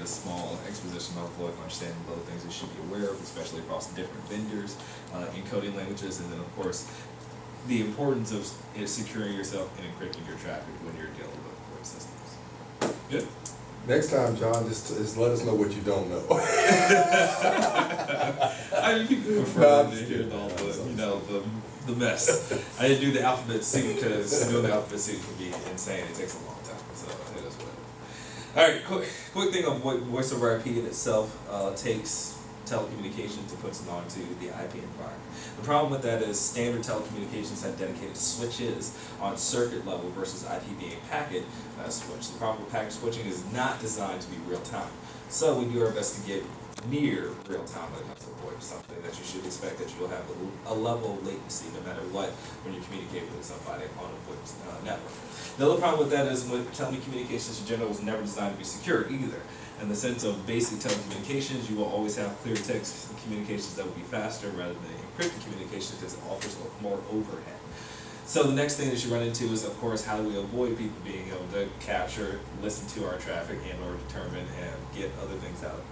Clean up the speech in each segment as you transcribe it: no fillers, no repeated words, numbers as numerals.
get a small exposition of VoIP, understanding the little things you should be aware of, especially across different vendors, encoding languages, and then of course the importance of securing yourself and encrypting your traffic when you're dealing with VoIP systems. Good. Next time, John, just let us know what you don't know. I mean, you can prefer to hear all the mess. I didn't do the alphabet soup because doing the alphabet soup can be insane. It takes a long time, so it is what it is. All right, quick thing on voice over IP in itself takes telecommunications and puts it onto the IP environment. The problem with that is standard telecommunications have dedicated switches on circuit level versus IP being packet switch. The problem with packet switching is not designed to be real time. So we do our best to get near real time when it comes to VoIP, something that you should expect that you'll have a level of latency no matter what when you communicate with somebody on a VoIP network. The other problem with that is when telecommunications in general was never designed to be secure either. In the sense of basic telecommunications, you will always have clear text communications that will be faster rather than encrypted communications because it offers more overhead. So the next thing that you run into is, of course, how do we avoid people being able to capture, listen to our traffic, and or determine and get other things out of it.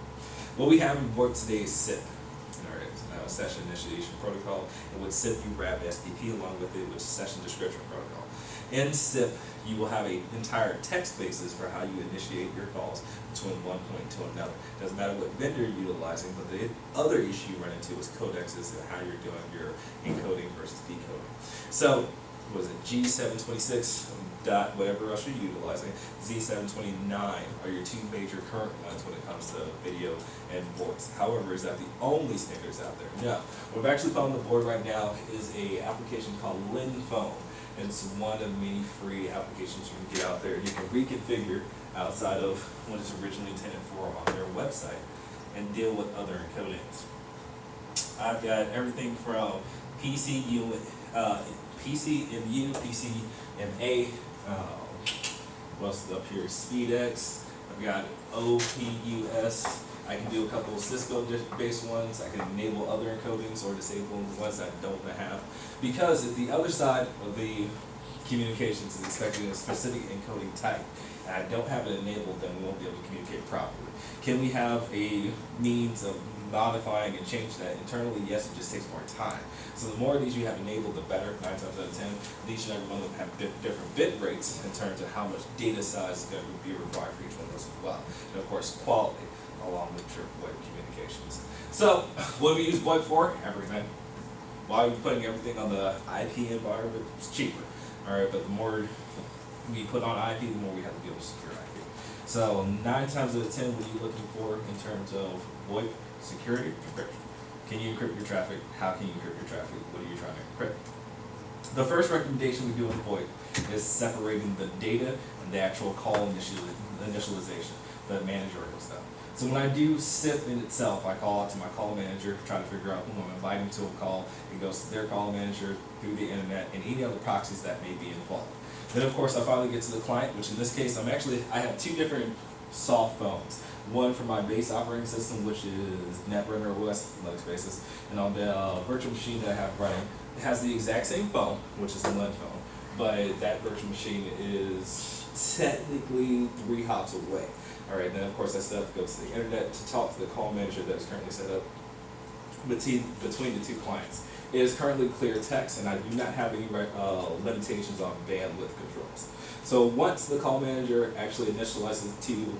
What we have in VoIP today is SIP, our Session Initiation Protocol, and with SIP you grab SDP along with it, which is Session Description Protocol. In SIP, you will have an entire text basis for how you initiate your calls between one point to another. Doesn't matter what vendor you're utilizing, but the other issue you run into is codexes and how you're doing your encoding versus decoding. So, was it G726 dot whatever else you're utilizing, Z729 are your two major current ones when it comes to video and voice. However, is that the only standards out there? No. What I've actually put on the board right now is a application called LinPhone. And it's one of many free applications you can get out there. You can reconfigure outside of what it's originally intended for on their website and deal with other encodings. I've got everything from PCMU, PCMA, what else is up here? SpeedX. I've got OPUS. I can do a couple of Cisco-based ones. I can enable other encodings or disable the ones I don't have. Because if the other side of the communications is expecting a specific encoding type, and I don't have it enabled, then we won't be able to communicate properly. Can we have a means of modifying and change that internally? Yes, it just takes more time. So the more of these you have enabled, the better. 9 times out of 10, each and every one of them have different bit rates in terms of how much data size is going to be required for each one of those as well. And of course, quality along with your VoIP communications. So, what do we use VoIP for? Everything. Why are we putting everything on the IP environment? It's cheaper. Alright, but the more we put on IP, the more we have to be able to secure IP. So 9 times out of 10, what are you looking for in terms of VoIP security? Encryption. Can you encrypt your traffic? How can you encrypt your traffic? What are you trying to encrypt? The first recommendation we do with VoIP is separating the data and the actual call initialization, the managerial stuff. So when I do SIP in itself, I call out to my call manager, try to figure out who I'm inviting to a call. It goes to their call manager through the internet and any other proxies that may be involved. Then of course I finally get to the client, which in this case I have 2 different soft phones. One for my base operating system, which is Netrunner OS Linux basis, and on the virtual machine that I have running, it has the exact same phone, which is the LinPhone, but that virtual machine is technically 3 hops away. Alright, then of course that stuff goes to the internet to talk to the call manager that is currently set up between the 2 clients. It is currently clear text, and I do not have any limitations on bandwidth controls. So once the call manager actually initializes 2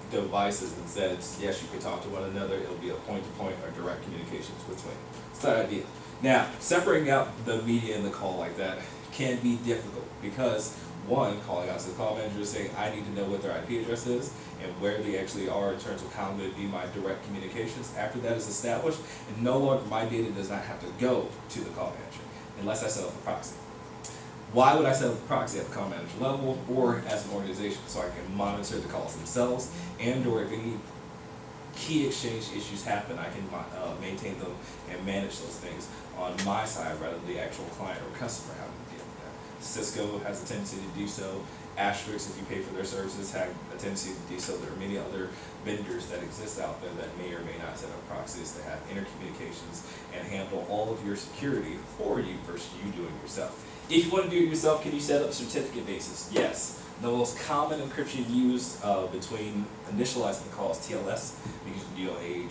devices and says, yes, you can talk to one another, it'll be a point-to-point or direct communications between. It's the idea. Now, separating out the media and the call like that can be difficult because one, calling out to the call manager saying, I need to know what their IP address is and where they actually are in terms of how I'm going to do my direct communications. After that is established, and no longer my data does not have to go to the call manager unless I set up a proxy. Why would I set up a proxy at the call manager level or as an organization? So I can monitor the calls themselves, and or if any key exchange issues happen, I can maintain them and manage those things on my side rather than the actual client or customer having to deal with that. Cisco has a tendency to do so. Asterisk, if you pay for their services, have a tendency to do so. There are many other vendors that exist out there that may or may not set up proxies that have intercommunications and handle all of your security for you versus you doing it yourself. If you want to do it yourself, can you set up certificate bases? Yes. The most common encryption used between initializing calls TLS, because you do a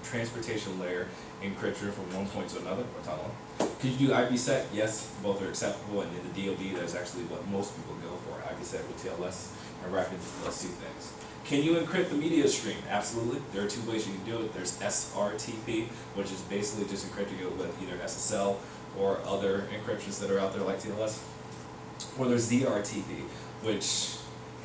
transportation layer encryption from one point to another, or tunnel. Could you do IPsec? Yes, both are acceptable, and in the DoD, that's actually what most people go for, IPsec with TLS, and rapid those two things. Can you encrypt the media stream? Absolutely. There are two ways you can do it. There's SRTP, which is basically just encrypting it with either SSL or other encryptions that are out there like TLS. Or there's ZRTP, which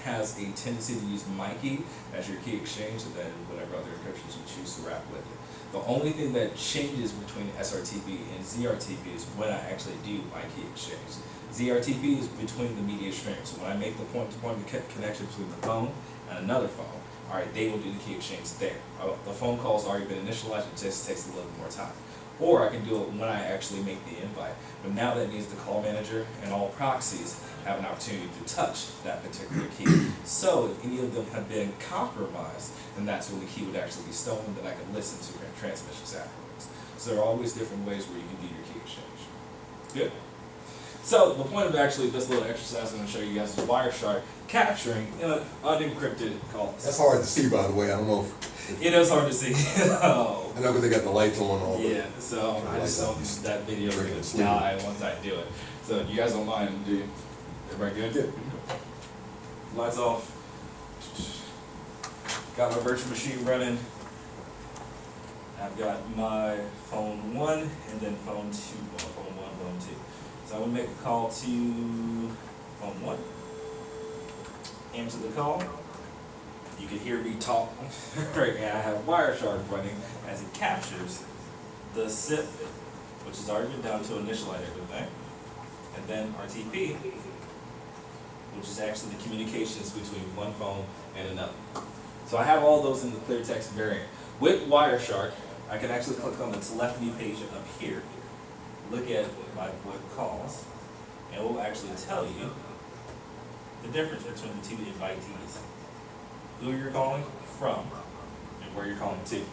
has a tendency to use my key as your key exchange, and then whatever other encryptions you choose to wrap with it. The only thing that changes between SRTP and ZRTP is when I actually do my key exchange. ZRTP is between the media streams. So when I make the point-to-point connection between the phone and another phone, all right, they will do the key exchange there. The phone call's already been initialized, it just takes a little bit more time. Or I can do it when I actually make the invite. But now that means the call manager and all proxies have an opportunity to touch that particular key. So if any of them have been compromised, then that's when the key would actually be stolen, then I can listen to transmissions afterwards. So there are always different ways where you can do your key exchange. Good. So the point of actually this little exercise I'm going to show you guys is Wireshark capturing unencrypted calls. That's hard to see, by the way. I don't know if It is hard to see. Oh. I know because they got the lights on all. Yeah, so I just don't that video is going to die once I do it. So you guys don't mind, do you? Everybody good? Yeah. Lights off. Got my virtual machine running. I've got my phone 1 and then phone 2. Well, phone 1, phone 2. So I'm going to make a call to phone 1. Answer the call. You can hear me talk. Right, and I have Wireshark running as it captures the SIP, which has already been done to initialize everything. And then RTP, which is actually the communications between one phone and another. So I have all those in the clear text variant. With Wireshark, I can actually click on the telephony page up here, look at my VoIP calls, and it will actually tell you the difference between the two invitees. Who you're calling from and where you're calling to.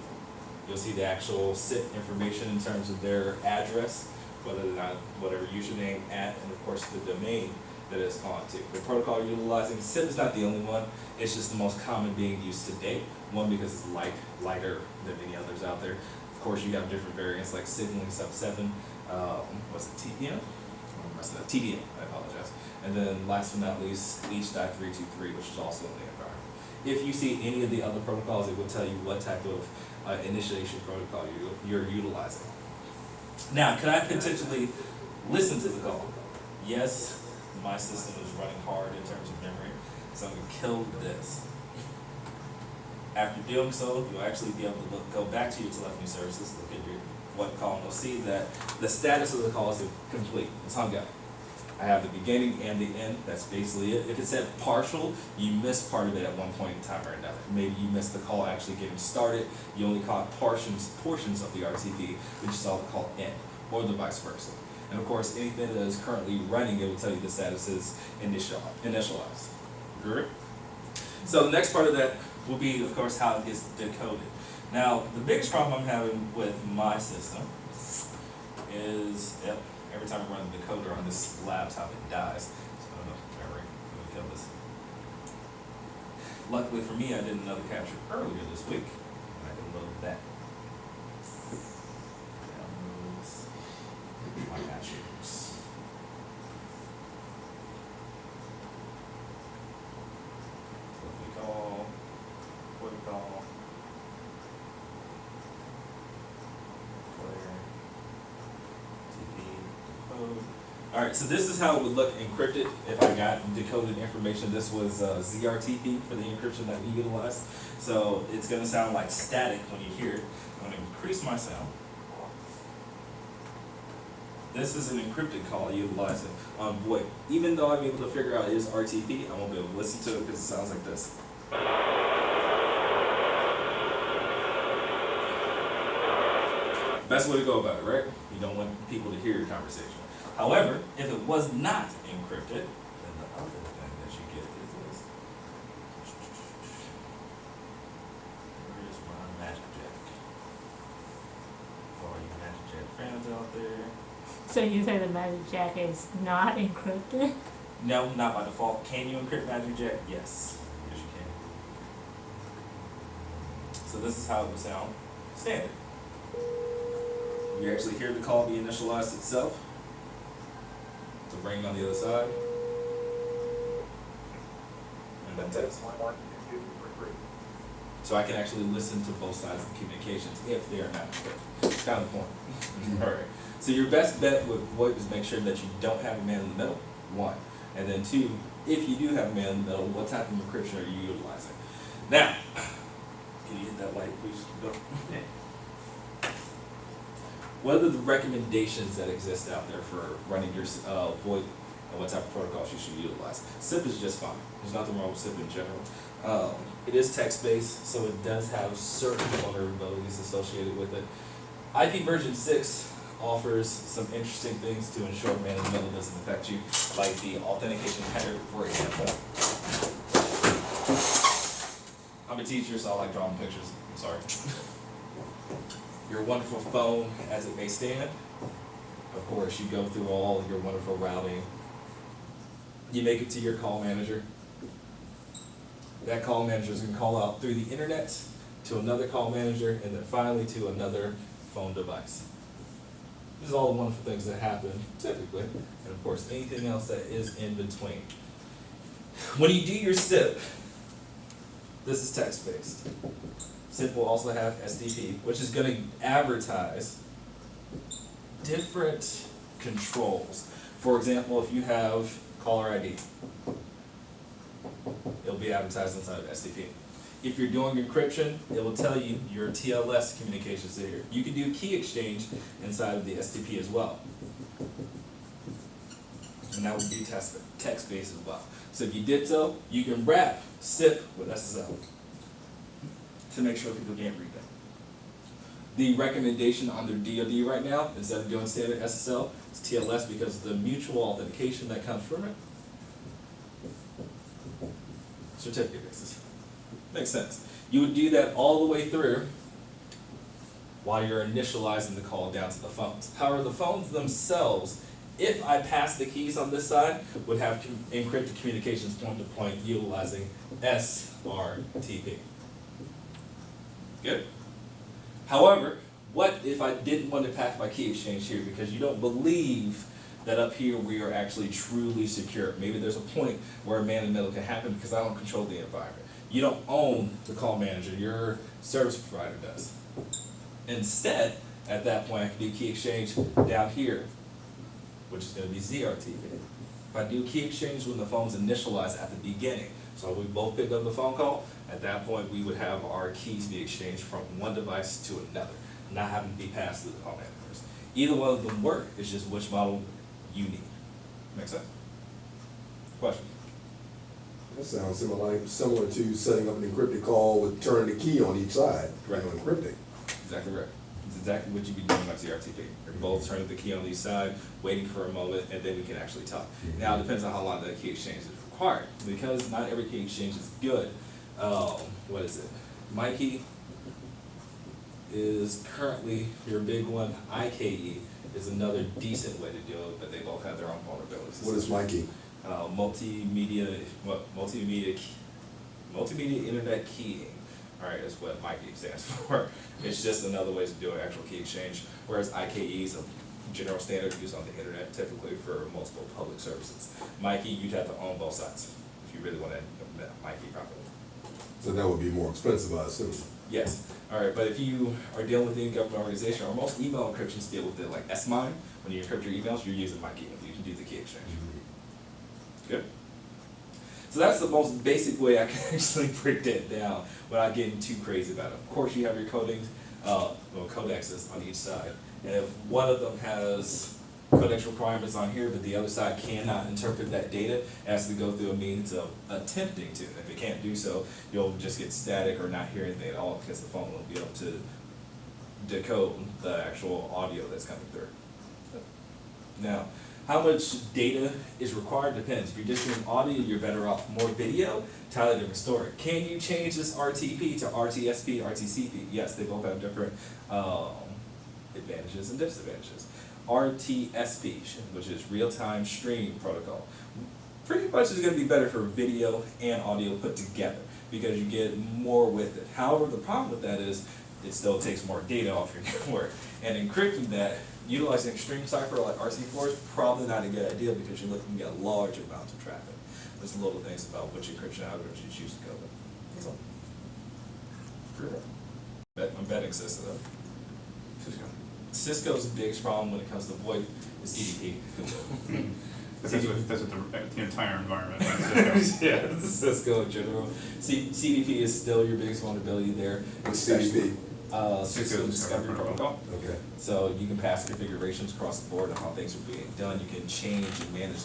You'll see the actual SIP information in terms of their address, whether or not whatever username, at, and of course the domain that it's calling to. The protocol you're utilizing, SIP is not the only one, it's just the most common being used to date. One, because it's lighter than any others out there. Of course, you have different variants like signaling sub 7, what's it, TPM? TDM, I apologize. And then last but not least, H.323, which is also in the environment. If you see any of the other protocols, it will tell you what type of initiation protocol you're utilizing. Now, can I potentially listen to the call? Yes, my system is running hard in terms of memory, so I'm going to kill this. After doing so, you'll actually be able to go back to your telephony services, look at your VoIP call, and you'll see that the status of the call is complete. It's hung up. I have the beginning and the end. That's basically it. If it said partial, you missed part of it at one point in time or another. Maybe you missed the call actually getting started. You only caught portions of the RTP, but you saw the call end, or the vice versa. And of course, anything that is currently running, it will tell you the status is initialized. Good? So the next part of that will be, of course, how it gets decoded. Now, the biggest problem I'm having with my system is, every time I run the decoder on this laptop, it dies. So I don't know, memory, let me kill this. Luckily for me, I did another capture earlier this week, and I can load that. Downloads my captures. What we call, Alright, so this is how it would look encrypted if I got decoded information. This was ZRTP for the encryption that we utilized. So it's going to sound like static when you hear it. I'm going to increase my sound. This is an encrypted call utilizing on VoIP. Even though I'm able to figure out it is RTP, I won't be able to listen to it because it sounds like this. Best way to go about it, right? You don't want people to hear your conversation. However, if it was not encrypted, then the other thing that you get is this. Where's my Magic Jack? For all you Magic Jack fans out there. So you say the Magic Jack is not encrypted? No, not by default. Can you encrypt MagicJet? Yes. Yes, you can. So this is how it would sound standard. You actually hear the call be initialized itself. To ring on the other side. And then text. So I can actually listen to both sides of communications if they are not encrypted. Kind of the point. Alright. So your best bet with VoIP is make sure that you don't have a man in the middle, one. And then two, if you do have a man in the middle, what type of encryption are you utilizing? Now, can you hit that light, please? Go. What are the recommendations that exist out there for running your VoIP and what type of protocols you should utilize? SIP is just fine. There's nothing wrong with SIP in general. It is text-based, so it does have certain vulnerabilities associated with it. IP version 6 offers some interesting things to ensure man in the middle doesn't affect you, like the authentication header, for example. I'm a teacher, so I like drawing pictures. I'm sorry. Your wonderful phone as it may stand. Of course, you go through all of your wonderful routing. You make it to your call manager. That call manager is going to call out through the internet to another call manager and then finally to another phone device. These are all the wonderful things that happen typically, and of course anything else that is in between. When you do your SIP, this is text-based. SIP will also have SDP, which is going to advertise different controls. For example, if you have caller ID, it'll be advertised inside of SDP. If you're doing encryption, it will tell you your TLS communications are here. You can do key exchange inside of the SDP as well. And that would be text-based as well. So if you did so, you can wrap SIP with SSL to make sure people can't read that. The recommendation under DoD right now, instead of doing standard SSL, is TLS because of the mutual authentication that comes from it. Certificate basis. Makes sense. You would do that all the way through while you're initializing the call down to the phones. However, the phones themselves, if I pass the keys on this side, would have encrypted communications point-to-point utilizing SRTP. Good? However, what if I didn't want to pass my key exchange here because you don't believe that up here we are actually truly secure? Maybe there's a point where a man in the middle can happen because I don't control the environment. You don't own the call manager, your service provider does. Instead, at that point I can do key exchange down here, which is going to be ZRTP. If I do key exchange when the phone's initialized at the beginning, so we both pick up the phone call, at that point we would have our keys be exchanged from one device to another, not having to be passed through the call managers. Either one of them work, it's just which model you need. Make sense? Question? That sounds similar to setting up an encrypted call with turning the key on each side. Right. Encrypting. Exactly right. It's exactly what you'd be doing like ZRTP. You're both turning the key on each side, waiting for a moment, and then we can actually talk. Now it depends on how long that key exchange is required. Because not every key exchange is good. What is it? My key is currently your big one. IKE is another decent way to do it, but they both have their own vulnerabilities. What is my key? Multimedia internet keying. All right, that's what MIKE stands for. It's just another way to do an actual key exchange, whereas IKE is a general standard used on the internet, typically for multiple public services. MIKE, you'd have to own both sides if you really want to implement MIKE properly. So that would be more expensive, I assume. Yes. All right, but if you are dealing with any government organization, or most email encryptions deal with it, like S-MIME, when you encrypt your emails, you're using MIKE. You can do the key exchange. Good. So that's the most basic way I can actually break that down without getting too crazy about it. Of course, you have your codings, codexes on each side, and if one of them has codex requirements on here, but the other side cannot interpret that data, it has to go through a means of attempting to. If it can't do so, you'll just get static or not hear anything at all because the phone won't be able to decode the actual audio that's coming through. Now, how much data is required depends. If you're just doing audio, you're better off. More video, entirely different story. Can you change this RTP to RTSP, RTCP? Yes, they both have different advantages and disadvantages. RTSP, which is real-time stream protocol. Pretty much is going to be better for video and audio put together because you get more with it. However, the problem with that is it still takes more data off your network. And encrypting that, utilizing extreme cipher like RC4 is probably not a good idea because you're looking at large amounts of traffic. There's little things about which encryption algorithms you choose to go with. That's all. I'm betting Cisco. Cisco's biggest problem when it comes to VoIP is CDP. That's what the entire environment is. Yeah, Cisco in general. CDP is still your biggest vulnerability there. What's CDP? Cisco Discovery Protocol. Okay. So you can pass configurations across the board on how things are being done. You can change and manage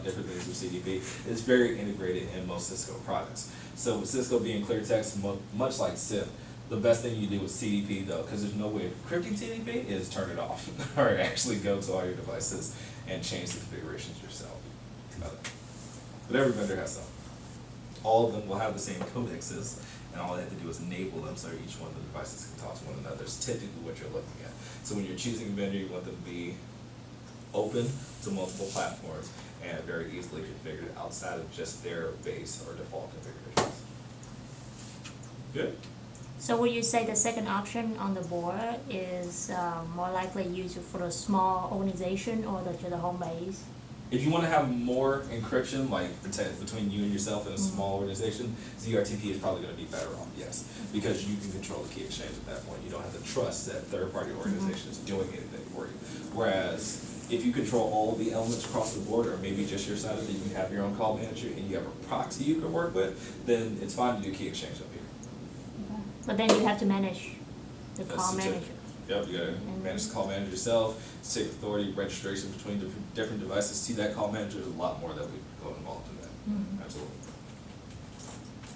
different things with CDP. It's very integrated in most Cisco products. So with Cisco being clear text, much like SIP, the best thing you do with CDP though, because there's no way of encrypting CDP, is turn it off or actually go to all your devices and change the configurations yourself. But every vendor has some. All of them will have the same codexes, and all they have to do is enable them so each one of the devices can talk to one another. It's typically what you're looking at. So when you're choosing a vendor, you want them to be open to multiple platforms and very easily configured outside of just their base or default configurations. Good? So would you say the second option on the board is more likely used for the small organization or the home base? If you want to have more encryption, like between you and yourself in a small organization, ZRTP is probably going to be better off, yes, because you can control the key exchange at that point. You don't have to trust that third-party organization is doing anything for you. Whereas if you control all the elements across the board, or maybe just your side of it, you can have your own call manager and you have a proxy you can work with, then it's fine to do key exchange up here. But then you have to manage the call manager. Yep, you gotta manage the call manager yourself, take authority, registration between different devices. See that call manager, there's a lot more that we go involved in that. Absolutely.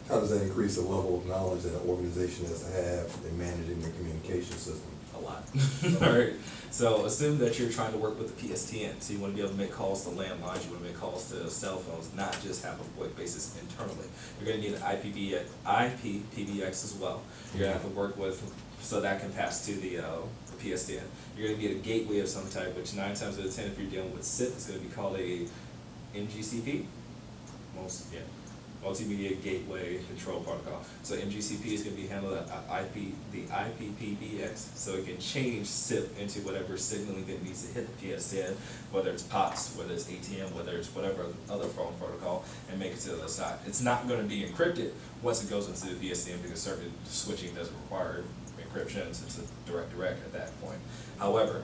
How does that increase the level of knowledge that an organization has to have in managing their communication system? A lot. Alright, so assume that you're trying to work with the PSTN, so you want to be able to make calls to landlines, you want to make calls to cell phones, not just have a VoIP basis internally. You're going to need an IPPBX as well. You're going to have to work with, so that can pass to the PSTN. You're going to need a gateway of some type, which 9 times out of 10, if you're dealing with SIP, it's going to be called a MGCP. Multimedia Gateway Control Protocol. So MGCP is going to be handled at the IPPBX, so it can change SIP into whatever signaling that needs to hit the PSTN, whether it's POTS, whether it's ATM, whether it's whatever other phone protocol, and make it to the other side. It's not going to be encrypted once it goes into the PSTN because certain switching doesn't require encryption, so it's a direct at that point. However,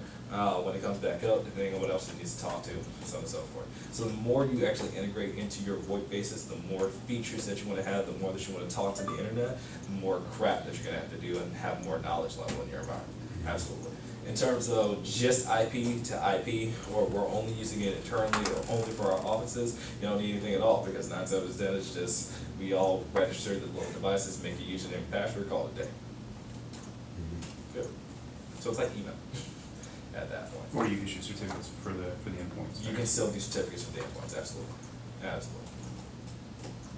when it comes back up, depending on what else it needs to talk to, so on and so forth. So the more you actually integrate into your VoIP basis, the more features that you want to have, the more that you want to talk to the internet, the more crap that you're going to have to do and have more knowledge level in your environment. Absolutely. In terms of just IP to IP, or we're only using it internally or only for our offices, you don't need anything at all because 9 times out of 10 it's just we all register the local devices, make a username and password, call it a day. Good. So it's like email at that point. Or you can issue certificates for the endpoints. You can still do certificates for the endpoints, absolutely. Absolutely.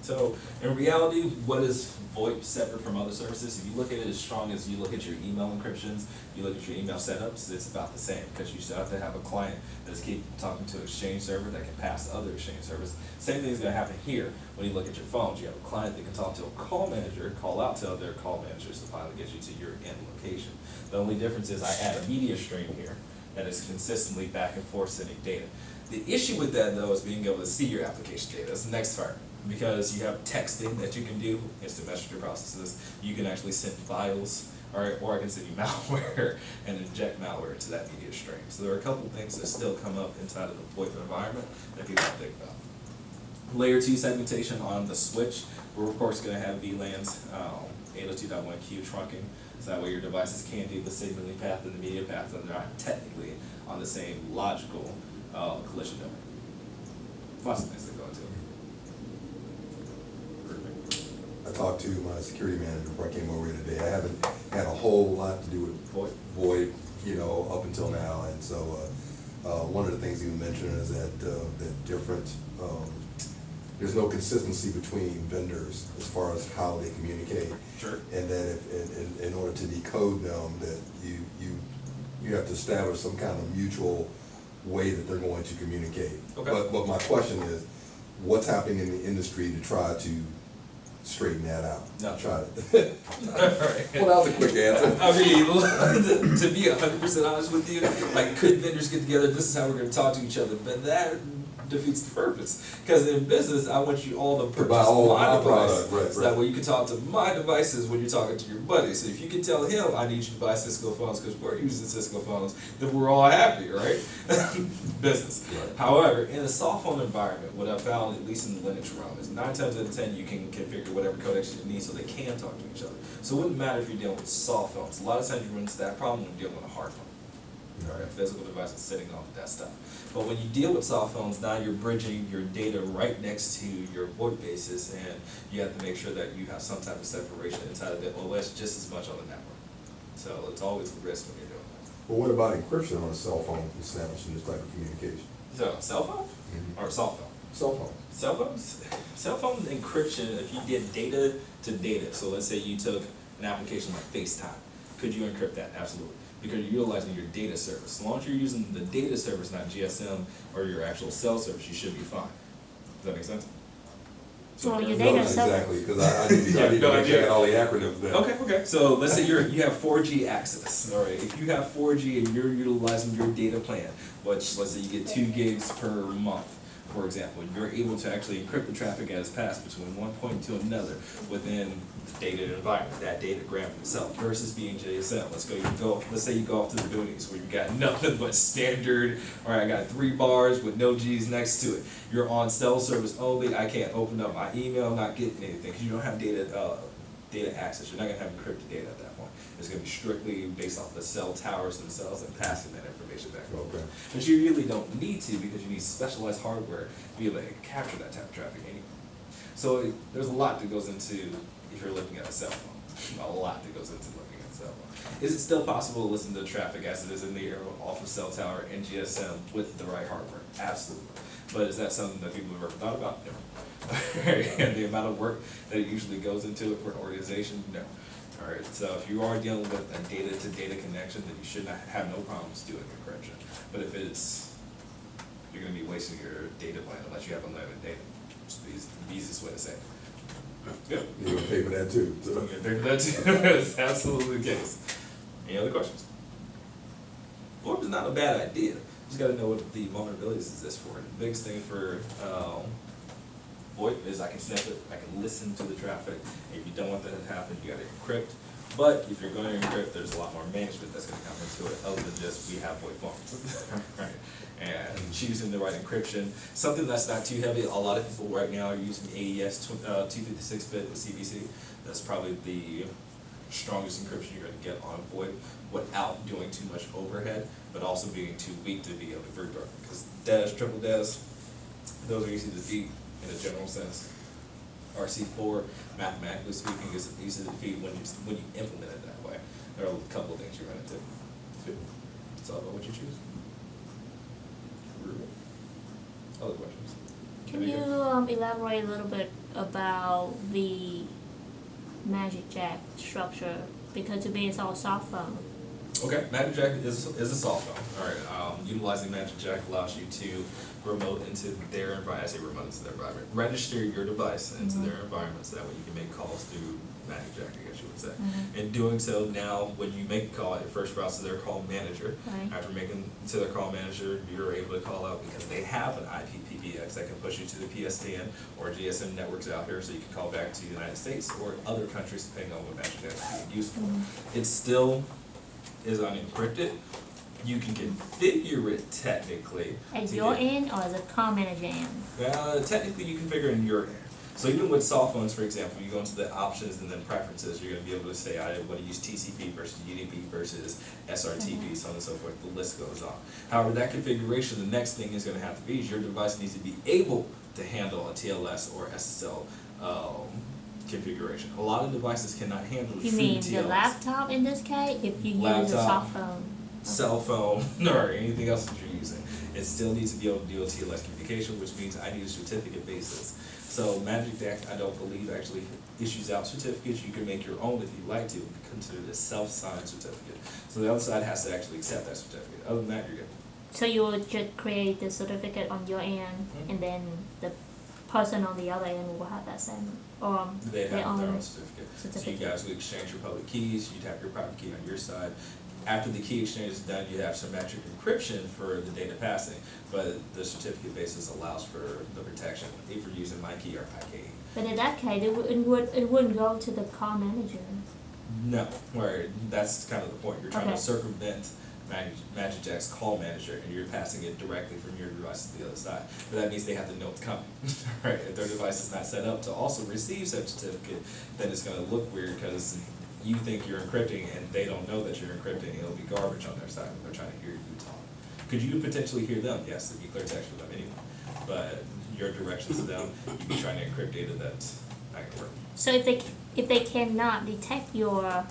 So in reality, what is VoIP separate from other services? If you look at it as strong as you look at your email encryptions, you look at your email setups, it's about the same because you still have to have a client that's capable of talking to an exchange server that can pass to other exchange servers. Same thing is going to happen here when you look at your phones. You have a client that can talk to a call manager, call out to other call managers to finally get you to your end location. The only difference is I add a media stream here that is consistently back and forth sending data. The issue with that though is being able to see your application data. That's the next part. Because you have texting that you can do, instant messenger processes, you can actually send files, or I can send you malware and inject malware into that media stream. So there are a couple things that still come up inside of the VoIP environment that people don't think about. Layer 2 segmentation on the switch, we're of course going to have VLANs, 802.1q trunking, so that way your devices can do the signaling path and the media path, and they're not technically on the same logical collision domain. Lots of things that go into it. I talked to my security manager before I came over here today. I haven't had a whole lot to do with VoIP, you know, up until now, and so one of the things he was mentioning is that different, there's no consistency between vendors as far as how they communicate. Sure. And that if, in order to decode them, that you have to establish some kind of mutual way that they're going to communicate. Okay. But my question is, what's happening in the industry to try to straighten that out. No. Try to. Alright. Well, that was a quick answer. I mean, to be 100% honest with you, like, could vendors get together, this is how we're gonna talk to each other, but that defeats the purpose. Because in business, I want you all to purchase buy all my my device, product, right, so right. that way you can talk to my devices when you're talking to your buddy. So if you can tell him, I need you to buy Cisco phones because we're using Cisco phones, then we're all happy, right? Business. Right. However, in a soft phone environment, what I found, at least in the Linux realm, is 9 times out of 10 you can configure whatever codecs you need so they can talk to each other. So it wouldn't matter if you're dealing with soft phones. A lot of times you run into that problem when you're dealing with a hard phone. Or a physical device that's sitting on the desktop. But when you deal with soft phones, now you're bridging your data right next to your VoIP bases, and you have to make sure that you have some type of separation inside of the OS just as much on the network. So it's always a risk when you're doing that. Well, what about encryption on a cell phone establishing this type of communication? So cell phone or soft phone? Cell phone. Cell phone encryption, if you did data to data, so let's say you took an application like FaceTime, could you encrypt that? Absolutely. Because you're utilizing your data service. As long as you're using the data service, not GSM or your actual cell service, you should be fine. Does that make sense? So your No, data not service. exactly, because I need to make sure I got all the acronyms down. Okay. So let's say you have 4G access. All right. If you have 4G and you're utilizing your data plan, which let's say you get 2 gigs per month, for example, you're able to actually encrypt the traffic as passed between one point to another within the data environment, that datagram itself, versus being JSL. Let's say you go off to the boonies where you got nothing but standard, all right, I got 3 bars with no G's next to it. You're on cell service only, I can't open up my email, not getting anything, because you don't have data access. You're not gonna have encrypted data at that point. It's gonna be strictly based off the cell towers themselves and passing that information back. Okay. But you really don't need to, because you need specialized hardware to be able to capture that type of traffic anyway. So there's a lot that goes into if you're looking at a cell phone. A lot that goes into looking at a cell phone. Is it still possible to listen to traffic as it is in the air off of cell tower and GSM with the right hardware? Absolutely. But is that something that people have ever thought about? No. And the amount of work that it usually goes into it for an organization? No. Alright, so if you are dealing with a data-to-data connection, then you should not have no problems doing encryption. But if you're going to be wasting your data plan unless you have unlimited data. It's the easiest way to say it. Good. You're gonna pay for that too. So. You're gonna pay for that too. That's absolutely the case. Any other questions? VoIP is not a bad idea. You just got to know what the vulnerabilities exist for. The biggest thing for VoIP is I can snip it, I can listen to the traffic. If you don't want that to happen, you got to encrypt. But if you're going to encrypt, there's a lot more management that's going to come into it, other than just we have VoIP phones, right? And choosing the right encryption, something that's not too heavy. A lot of people right now are using AES 256-bit with CBC. That's probably the strongest encryption you're going to get on VoIP without doing too much overhead, but also being too weak to be able to revert. Because DES, triple DES, those are easy to defeat in a general sense. RC4, mathematically speaking, is easy to defeat when you implement it that way. There are a couple of things you run into. It's all about what you choose. Other questions? Can you elaborate a little bit about the Magic Jack structure? Because to me it's all soft phone. Okay, Magic Jack is a soft phone. All right, utilizing Magic Jack allows you to remote into their environment. I say remote into their environment. Register your device into their environment so that way you can make calls through Magic Jack, I guess you would say. In doing so, now when you make a call, it first routes to their call manager. Right. After making to their call manager, you're able to call out because they have an IPPBX that can push you to the PSTN or GSM networks out here, so you can call back to the United States or other countries depending on what Magic Jack is being used for. It still is unencrypted. You can configure it technically. At to your get- end or as a call manager end? Technically you configure in your end. So even with soft phones, for example, you go into the options and then preferences, you're going to be able to say, I want to use TCP versus UDP versus SRTP, so on and so forth, the list goes on. However, that configuration, the next thing is going to have to be is your device needs to be able to handle a TLS or SSL configuration. A lot of devices cannot handle You true mean TLS. the laptop in this case, if you use a Laptop. soft phone? Cell phone, or anything else that you're using. It still needs to be able to deal with TLS communication, which means I need a certificate basis. So Magic Jack, I don't believe, actually issues out certificates. You can make your own if you'd like to, consider it a self-signed certificate. So the other side has to actually accept that certificate. Other than that, you're good. So you would just create the certificate on your end, and then the person on the other end will have that same, or They their have their own own certificate. So you certificate. guys would exchange your public keys, you'd have your private key on your side. After the key exchange is done, you have symmetric encryption for the data passing, but the certificate basis allows for the protection if you're using my key or my key. But in that case, it wouldn't go to the call manager. No, where that's kind of the point. You're trying Okay. to circumvent Magic Jack's call manager, and you're passing it directly from your device to the other side. But that means they have to know it's coming, right? If their device is not set up to also receive such certificate, then it's going to look weird because you think you're encrypting and they don't know that you're encrypting. It'll be garbage on their side when they're trying to hear you talk. Could you potentially hear them? Yes, it'd be clear text for them anyway. But your directions to them, you'd be trying to encrypt data that's not going to work. So if they cannot detect your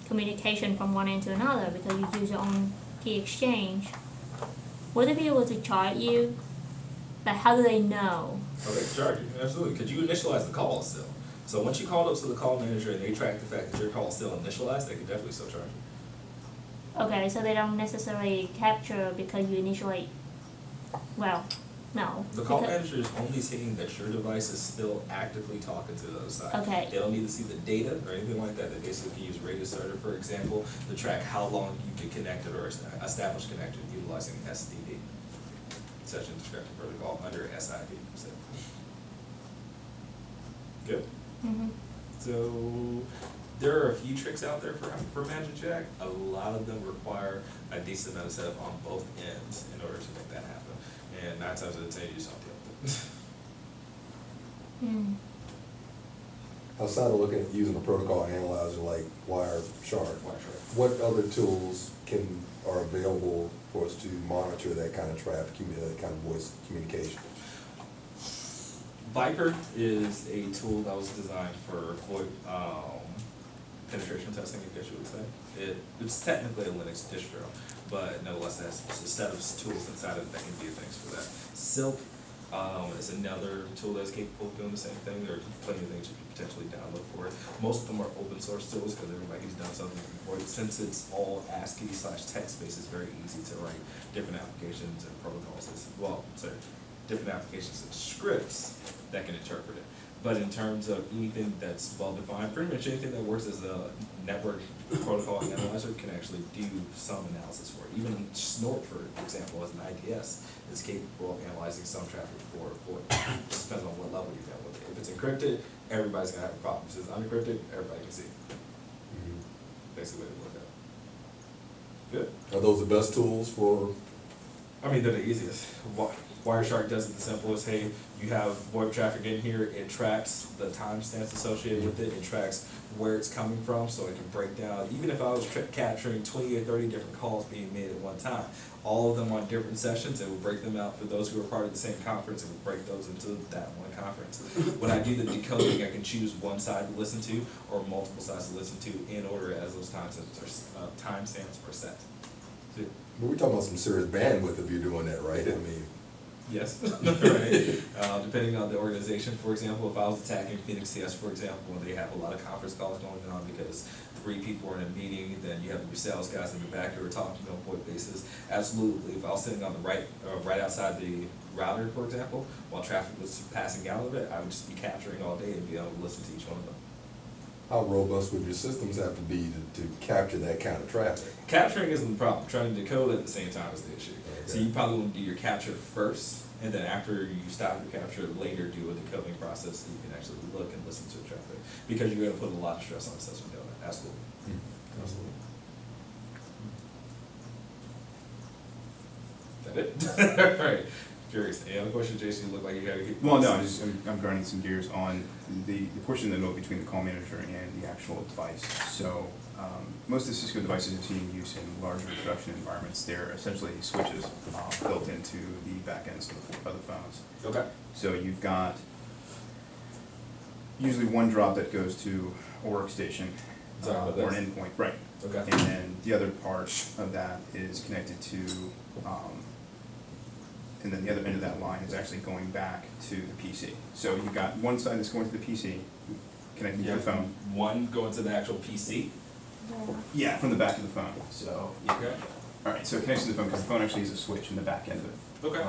communication from one end to another because you use your own key exchange, would they be able to charge you? Like, how do they know? Oh, they can charge you, absolutely, because you initialize the call still. So once you called up to the call manager and they track the fact that your call is still initialized, they can definitely still charge you. Okay, so they don't necessarily capture because you initially, well, no. The call because- manager is only seeing that your device is still actively talking to the other side. Okay. They don't need to see the data or anything like that. They basically can use Radio Starter, for example, to track how long you've been connected or established connection utilizing SDD, Session Description Protocol, under SID. So. Good. Mhm. So there are a few tricks out there for Magic Jack. A lot of them require a decent amount of setup on both ends in order to make that happen. And 9 times out of 10, you just don't deal with it. Hmm. Outside of looking at using a protocol analyzer like Wireshark, Wireshark. what other tools are available for us to monitor that kind of traffic, that kind of voice communication? Viper is a tool that was designed for VoIP penetration testing, I guess you would say. It's technically a Linux distro, but nevertheless it has a set of tools inside of it that can do things for that. Silk is another tool that's capable of doing the same thing. There are plenty of things you can potentially download for it. Most of them are open source tools because everybody's done something before. Since it's all ASCII/text based, it's very easy to write different applications and protocols. Different applications and scripts that can interpret it. But in terms of anything that's well defined, pretty much anything that works as a network protocol analyzer can actually do some analysis for it. Even Snort, for example, as an IDS, is capable of analyzing some traffic for it. It just depends on what level you got with it. If it's encrypted, everybody's gonna have a problem. If it's unencrypted, everybody can see it. Basically, what it look at. Good. Are those the best tools for? I mean, they're the easiest. Wireshark does it the simplest. Hey, you have VoIP traffic in here, it tracks the timestamps associated with it, it tracks where it's coming from, so it can break down. Even if I was capturing 20 or 30 different calls being made at one time, all of them on different sessions, it would break them out for those who are part of the same conference, it would break those into that one conference. When I do the decoding, I can choose one side to listen to or multiple sides to listen to in order as those timestamps are set. See? But we're talking about some serious bandwidth if you're doing that, right? I mean. Yes, right. Depending on the organization, for example, if I was attacking Phoenix TS, for example, and they have a lot of conference calls going on because 3 people are in a meeting, then you have your sales guys in the back who are talking on a VoIP basis. Absolutely, if I was sitting on the right outside the router, for example, while traffic was passing out of it, I would just be capturing all day and be able to listen to each one of them. How robust would your systems have to be to capture that kind of traffic? Capturing isn't the problem. Trying to decode at the same time is the issue. Okay. So you probably want to do your capture first, and then after you stop your capture, later do a decoding process so you can actually look and listen to the traffic. Because you're going to put a lot of stress on the system doing that. Absolutely. Absolutely. Is that it? All right. Curious. Any other questions, Jason? You look like you got to keep. Well, no, I'm grinding some gears on the portion of the node between the call manager and the actual device. So most of the Cisco devices I've seen use in larger production environments, they're essentially switches built into the back ends of the phones. Okay. So you've got usually one drop that goes to a workstation or an endpoint, right? Okay. And then the other part of that is connected to and then the other end of that line is actually going back to the PC. So you've got one side that's going to the PC, connecting to the phone. One going to the actual PC. Yeah, from the back of the phone. So, Okay. all right, so it connects to the phone because the phone actually is a switch in the back end of it. Okay.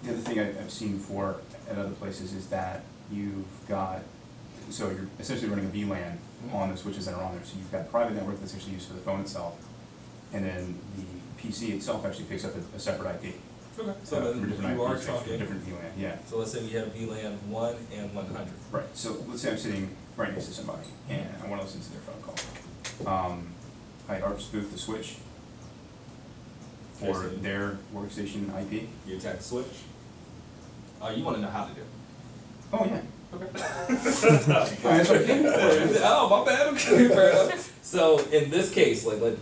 The other thing I've seen before at other places is that you've got, so you're essentially running a VLAN on the switches that are on there. So you've got a private network that's actually used for the phone itself, and then the PC itself actually picks up a separate IP. Okay. So So from then different you are IPs, from trunking. different VLAN, yeah. So let's say we have VLAN 1 and 100. Right, so let's say I'm sitting right next to somebody, and I want to listen to their phone call. I ARP spoof the switch for Okay, so their workstation IP. you attack the switch. You want to know how to do it. Oh, yeah. Okay. That's what I came for. Oh, my bad. Okay, fair enough. So in this case, like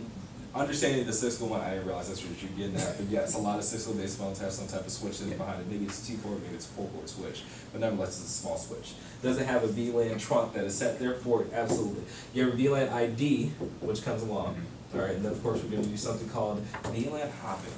understanding the Cisco one, I didn't realize that's what you're getting at. But yes, a lot of Cisco-based phones have some type of switch that's behind it. Maybe it's a 2-port, maybe it's a 4-port switch. But nevertheless, it's a small switch. Does it have a VLAN trunk that is set there for it? Absolutely. You have a VLAN ID, which comes along. All right, and then of course we're going to do something called VLAN hopping.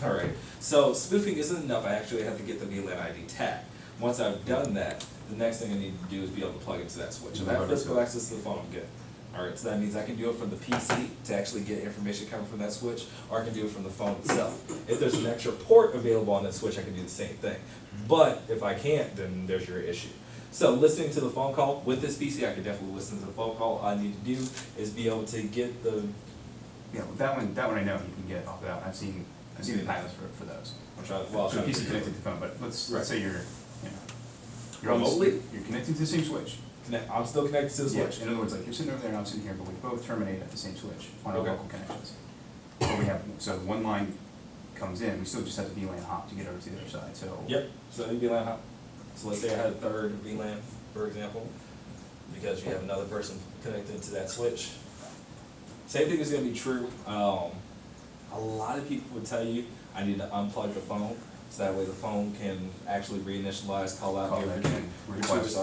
All right. So spoofing isn't enough. I actually have to get the VLAN ID tag. Once I've done that, the next thing I need to do is be able to plug into that switch. If I have physical access to the phone, I'm good. Alright, so that means I can do it from the PC to actually get information coming from that switch, or I can do it from the phone itself. If there's an extra port available on that switch, I can do the same thing. But if I can't, then there's your issue. So listening to the phone call with this PC, I can definitely listen to the phone call. All I need to do is be able to get the... Yeah, well, that one I know you can get off of that one. I've seen the pilots for those. I'm trying to... So the PC connected to the phone, but let's say you're Remotely? You're connecting to the same switch. I'm still connected to the switch. Yeah, in other words, like you're sitting over there and I'm sitting here, but we both terminate at the same switch on our Okay. local connections. So we have, so one line comes in, we still just have to VLAN hop to get over to the other side, so. Yep, so you VLAN hop. So let's say I had a third VLAN, for example, because you have another person connected to that switch. Same thing is going to be true. A lot of people would tell you I need to unplug the phone, so that way the phone can actually reinitialize, call out the request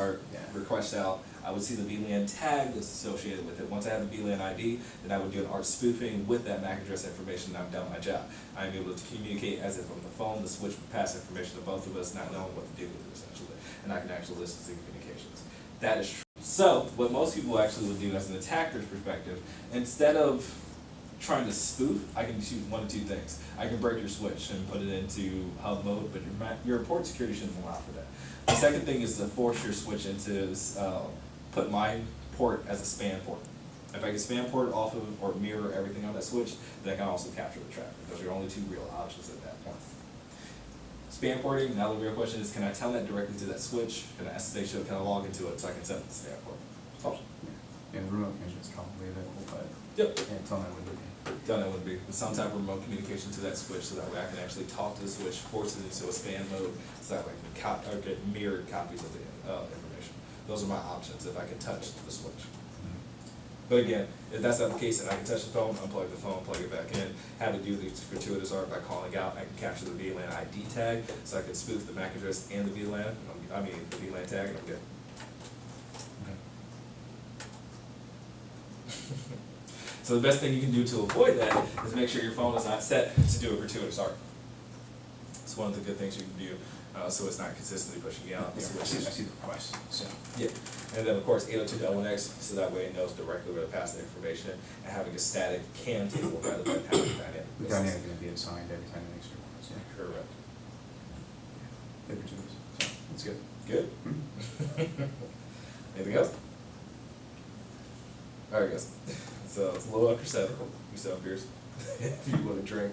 request out. I would see the VLAN tag that's associated with it. Once I have the VLAN ID, then I would do an ARP spoofing with that MAC address information, and I've done my job. I'm able to communicate as if on the phone, the switch would pass information to both of us, not knowing what to do with it essentially, and I can actually listen to the communications. That is true. So, what most people actually would do as an attacker's perspective, instead of trying to spoof, I can choose one of two things. I can break your switch and put it into hub mode, but your port security shouldn't allow for that. The second thing is to force your switch into, put my port as a span port. If I can span port off of or mirror everything on that switch, then I can also capture the traffic. Those are only two real options at that point. Span porting, now the real question is, can I tell that directly to that switch? Can I SSH it? Can I log into it so I can set up the span port? Oh. Yeah, the remote management's probably available, but Yep. yeah, until then it wouldn't be. Done it would be some type of remote communication to that switch, so that way I can actually talk to the switch, force it into a span mode, so that way I can get mirrored copies of the information. Those are my options if I can touch the switch. But again, if that's not the case and I can touch the phone, unplug the phone, plug it back in, have it do the gratuitous ARP by calling out, I can capture the VLAN ID tag, so I can spoof the MAC address and the VLAN, the VLAN tag, and I'm good. So the best thing you can do to avoid that is make sure your phone is not set to do a gratuitous ARP. It's one of the good things you can do, so it's not consistently pushing you out. Yeah, I see the request, so. Yeah, and then of course 802.1x, so that way it knows directly where to pass the information, and having a static CAN table rather than having a dynamic. The dynamic going to be assigned every time the next request, yeah. Correct. They're gratuitous, so that's good. Good? Anything else? Alright guys, so it's a little after 7, we still have beers if you want to drink.